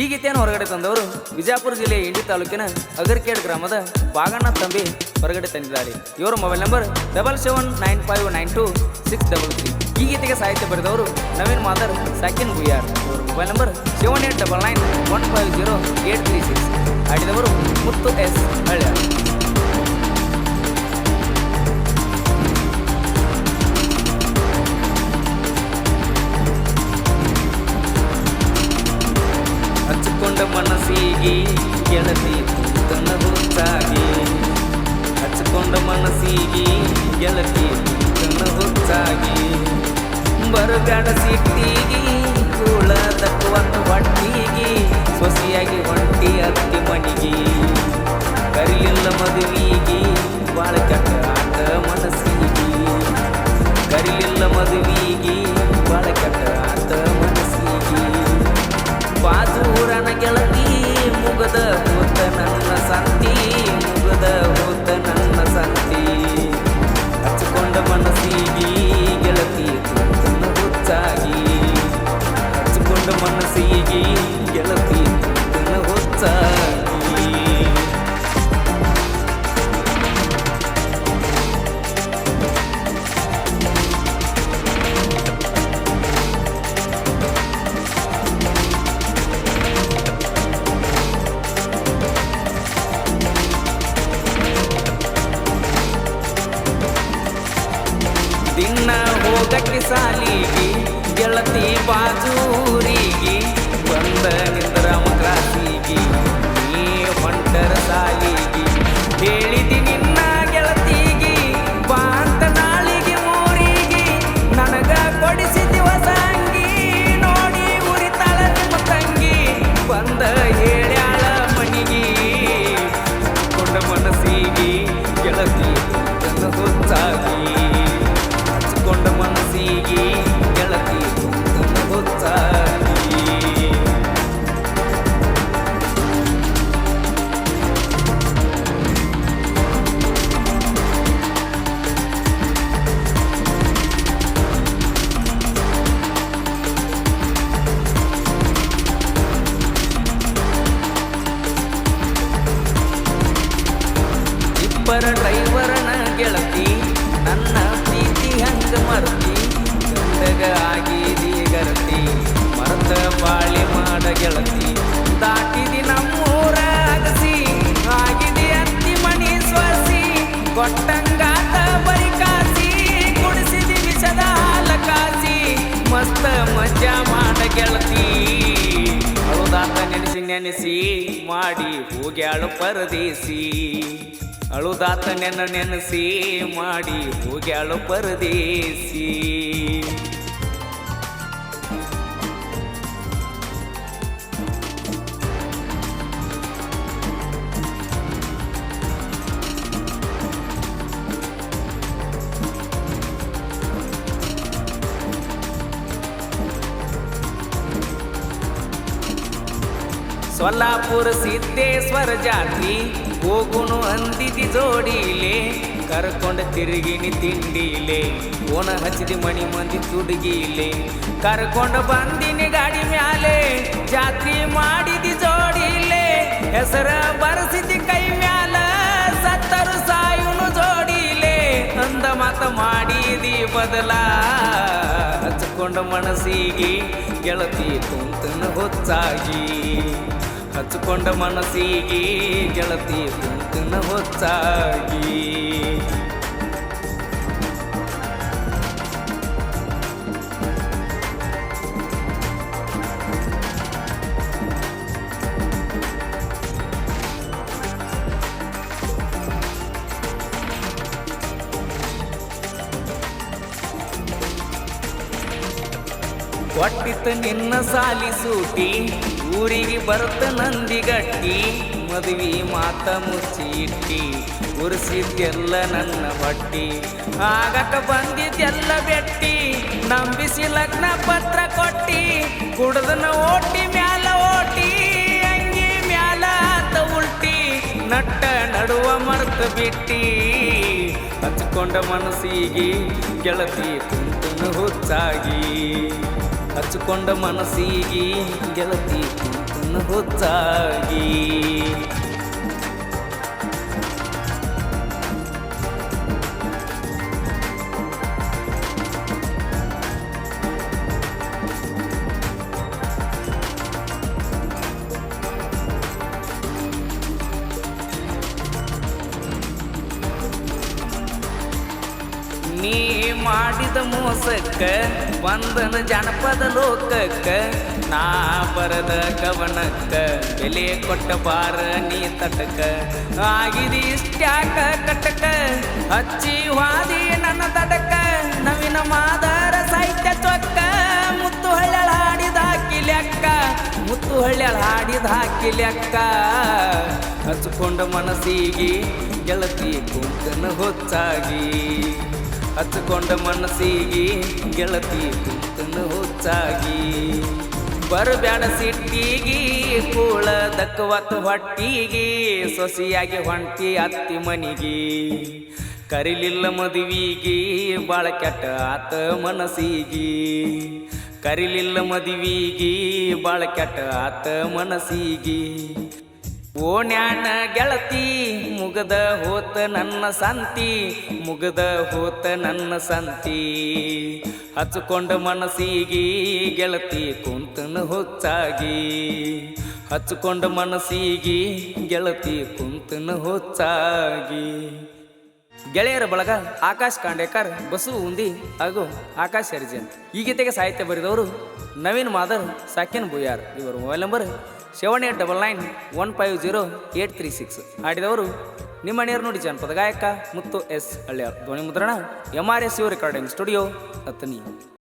ಈ ಗೀತೆಯನ್ನು ಹೊರಗಡೆ ತಂದವರು ವಿಜಯಪುರ ಜಿಲ್ಲೆಯ ಇಂಡಿ ತಾಲೂಕಿನ ಅಗರ್ಕೇಡ್ ಗ್ರಾಮದ ಬಾಗಣ್ಣ ತಂಬಿ ಹೊರಗಡೆ ತಂದಿದ್ದಾರೆ. ಇವರ ಮೊಬೈಲ್ ನಂಬರ್ 7795926333. ಈ ಗೀತೆಗೆ ಸಾಹಿತ್ಯ ಬರೆದವರು ನವೀನ್ ಮಾದರ್ ಸಾಕಿನ್ ಗುಯ್ಯಾರ್. ಇವರ ಮೊಬೈಲ್ ನಂಬರ್ 7899150836. ಹಾಡಿದವರು ಮುತ್ತು ಎಸ್ ಹಳ್ಳ. ಹಚ್ಚಿಕೊಂಡ ಮನಸ್ಸಿಗೆ ಗೆಳತಿ ತನ್ನ ಹುಚ್ಚಾಗಿ, ಹಚ್ಚಿಕೊಂಡ ಮನಸ್ಸಿಗೆ ಗೆಳತಿ ತನ್ನ ಹುಚ್ಚಾಗಿ, ಬರುಗಾಡ ಸಿಟ್ಟಿಗೆ ಕೂಳ ತಕ್ಕುವಂತ ಹೊಟ್ಟಿಗೆ, ಸೊಸೆಯಾಗಿ ಹೊಂಟಿ ಅತ್ತಿ ಮಣಿಗೆ, ಕರಿಲಿಲ್ಲ ಮದುವಿಗೆ ಬಾಳ ಕೆಟ್ಟ ಆಟ ಮನಸ್ಸಿಗೆ, ಕರಿಲಿಲ್ಲ ಮದುವಿಗೆ ಬಾಳ ಕೆಟ್ಟ ಆಟ ಮನಸ್ಸಿಗೆ, ಬಾಜೂರನ ಗೆಳತಿ ಮುಗದ ಹೋತ ನನ್ನ ಸಂತಿ, ಮುಗದ ಹೋತ ನನ್ನ ಸಂತಿ, ಹಚ್ಚಿಕೊಂಡ ಮನಸ್ಸಿಗೆ ಗೆಳತಿ ತನ್ನ ಹುಚ್ಚಾಗಿ, ಹಚ್ಚಿಕೊಂಡ ಮನಸ್ಸಿಗೆ ಗೆಳತಿ ತನ್ನ ಹುಚ್ಚಾಗಿ. ದಿನ ಹೋಗಕ್ಕೆ ಸಾಲಿಗೆ ಗೆಳತಿ ಬಾಜೂರಿಗೆ, ಬಂದ ನಿಂದ್ರಮ ಕ್ರಾಸಿಗೆ ನೀ ಹೊಂಟರ ಸಾಲಿಗೆ, ಹೇಳಿದಿ ನಿನ್ನ ಗೆಳತಿಗೆ ಬಾಂತ ನಾಳಿಗೆ ಊರಿಗೆ, ನನಗ ಕೊಡಿಸಿದಿ ಹೊಸಂಗಿ ನೋಡಿ ಉರಿತಾಳ ನಿಮ್ಮ ತಂಗಿ, ಬಂದ ಹೇಳ್ಯಾಳ ಮನಿಗೆ, ಕೊಂಡ ಮನಸ್ಸಿಗೆ ಗೆಳತಿ ತನ್ನ ಹುಚ್ಚಾಗಿ, ಕೊಂಡ ಮನಸ್ಸಿಗೆ ಗೆಳತಿ ತನ್ನ ಹುಚ್ಚಾಗಿ. ಇಬ್ಬರ ಡ್ರೈವರನ ಗೆಳತಿ ನನ್ನ ಪ್ರೀತಿ ಹಂಗ ಮರ್ತಿ, ಗಂಡಗ ಆಗಿದಿ ಗರತಿ ಮರದ ಬಾಳಿ ಮಾಡ ಗೆಳತಿ, ದಾಟಿದಿ ನಮ್ಮೂರ ಅಗಸಿ ಆಗಿದಿ ಅತ್ತಿ ಮಣಿ ಸ್ವಸಿ, ಕೊಟ್ಟಂಗಾತ ಬರಿ ಕಾಸಿ ಕುಡಿಸಿದಿ ವಿಷದ ಹಾಲ ಕಾಸಿ, ಮಸ್ತ ಮಜಾ ಮಾಡ ಗೆಳತಿ, ಅಳುದಾತ ನೆನೆಸಿ ನೆನೆಸಿ ಮಾಡಿ ಹೋಗ್ಯಾಳು ಪರದೇಸಿ, ಅಳುದಾತ ನೆನೆಸಿ ಮಾಡಿ ಹೋಗ್ಯಾಳು ಪರದೇಸಿ. ಸೊಲ್ಲಾಪುರ ಸಿದ್ದೇಶ್ವರ ಜಾತ್ರಿ ಹೋಗುನು ಅಂದಿದಿ ಜೋಡಿಲೆ, ಕರ್ಕೊಂಡು ತಿರುಗಿನಿ ತಿಂಡಿಲೆ, ಓನ ಹಚ್ಚಿದಿ ಮಣಿ ಮಂದಿ ತುಡುಗಿಲೆ, ಕರ್ಕೊಂಡು ಬಂದಿನಿ ಗಾಡಿ ಮ್ಯಾಲೆ ಜಾತ್ರಿ ಮಾಡಿದಿ ಜೋಡಿಲೆ, ಹೆಸರ ಬರಸಿದಿ ಕೈ ಮ್ಯಾಲ ಸತ್ತರು ಸಾಯುನು ಜೋಡಿಲೆ, ಅಂದ ಮಾತ ಮಾಡಿದಿ ಬದಲ, ಹಚ್ಚಿಕೊಂಡ ಮನಸ್ಸಿಗೆ ಗೆಳತಿ ಕುಂತನ ಹುಚ್ಚಾಗಿ, ಹಚ್ಚಿಕೊಂಡ ಮನಸ್ಸಿಗೆ ಗೆಳತಿ ಕುಂತನ ಹುಚ್ಚಾಗಿ. ಕೊಟ್ಟಿತ್ತ ನಿನ್ನ ಸಾಲಿ ಸೂಟಿ ಊರಿಗೆ ಬರುತ್ತ ನಂದಿಗಟ್ಟಿ, ಮದುವೆ ಮಾತ ಮುಚ್ಚಿ ಇಟ್ಟಿ ಉರಿಸಿದ್ದೆಲ್ಲ ನನ್ನ ಹೊಟ್ಟಿ, ಆಗಕ ಬಂದಿದ್ದೆಲ್ಲ ಬೆಟ್ಟಿ ನಂಬಿಸಿ ಲಗ್ನ ಪತ್ರ ಕೊಟ್ಟಿ, ಕುಡ್ದನ ಓಟಿ ಮ್ಯಾಲ ಓಟಿ ಅಂಗಿ ಮ್ಯಾಲ ಆತ ಉಲ್ಟಿ, ನಟ್ಟ ನಡುವ ಮರ್ತ ಬಿಟ್ಟಿ, ಹಚ್ಚಿಕೊಂಡ ಮನಸ್ಸಿಗೆ ಗೆಳತಿ ಕುಂತನ ಹುಚ್ಚಾಗಿ, ಹಚ್ಚಿಕೊಂಡ ಮನಸ್ಸಿಗೆ ಗೆಳತಿ ಕುಂತನ ಕುಂತನು ಹುಚ್ಚಾಗಿ. ನೀ ಮಾಡಿದ ಮೋಸಕ್ಕ ಬಂದನ ಜನಪದ ಲೋಕಕ್ಕ, ನಾ ಬರದ ಕವನಕ್ಕ ಬೆಲೆ ಕೊಟ್ಟ ಬಾರ ನೀ ತಟಕ. ಆಗಿದಿ ಇಷ್ಟ್ಯಾಕ ಕಟಕ ಹಚ್ಚಿ ವಾದಿ ನನ್ನ ತಟಕ, ನವೀನ ಮಾದಾರ ಸಾಹಿತ್ಯ ಚೊಕ್ಕ, ಮುತ್ತು ಹಳ್ಳ್ಯಾಳ ಹಾಡಿದ ಹಾಕಿ ಲೆಕ್ಕ, ಮುತ್ತು ಹಳ್ಳ್ಯಾಳ ಹಾಡಿದ ಹಾಕಿ ಲೆಕ್ಕ. ಹಚ್ಕೊಂಡ ಮನಸ್ಸಿಗೆ ಗೆಳತಿ ಕುಂತನ ಹುಚ್ಚಾಗಿ, ಹಚ್ಕೊಂಡ ಮನಸ್ಸಿಗೆ ಗೆಳತಿ ಕುಂತನು ಹುಚ್ಚಾಗಿ. ಬರಬ್ಯಾಡ ಸಿಟ್ಟಿಗಿ ಕೂಳ ದಕ್ಕವತ್ತು ಹೊಟ್ಟಿಗಿ, ಸೊಸಿಯಾಗಿ ಹೊಂಟಿ ಅತ್ತಿ ಮನಿಗಿ. ಕರಿಲಿಲ್ಲ ಮದುವಿಗಿ ಬಾಳ ಕೆಟ್ಟ ಆತ ಮನಸ್ಸಿಗಿ, ಕರಿಲಿಲ್ಲ ಮದುವಿಗಿ ಬಾಳ ಕೆಟ್ಟ ಆತ ಮನಸ್ಸಿಗಿ. ಓಣ್ಯಾನ ಗೆಳತಿ ಮುಗದ ಹೋತ ನನ್ನ ಸಂತಿ, ಮುಗದ ಹೋತ ನನ್ನ ಸಂತಿ. ಹಚ್ಕೊಂಡ ಮನಸ್ಸಿಗೆ ಗೆಳತಿ ಕುಂತನು ಹುಚ್ಚಾಗಿ, ಹಚ್ಕೊಂಡ ಮನಸ್ಸಿಗೆ ಗೆಳತಿ ಕುಂತನು ಹುಚ್ಚಾಗಿ. ಗೆಳೆಯರ ಬಳಗ ಆಕಾಶ್ ಕಾಂಡೇಕರ್, ಬಸು ಉಂದಿ ಹಾಗೂ ಆಕಾಶ್ ಹರಿಜನ್. ಈ ಗೀತೆಗೆ ಸಾಹಿತ್ಯ ಬರೆದವರು ನವೀನ್ ಮಾದರ್, ಸಾಕಿನ್ ಬುಯಾರ್. ಇವರ ಮೊಬೈಲ್ ನಂಬರ್ 7899150836. ಹಾಡಿದವರು ನಿಮ್ಮ ನೇರು ನುಡಿ ಜನಪದ ಗಾಯಕ ಮುತ್ತು ಎಸ್ ಹಳ್ಳಿಯಾರ್. ಧ್ವನಿ ಮುದ್ರಣ MRS ರೆಕಾರ್ಡಿಂಗ್ ಸ್ಟುಡಿಯೋ ಅತ್ತನಿ.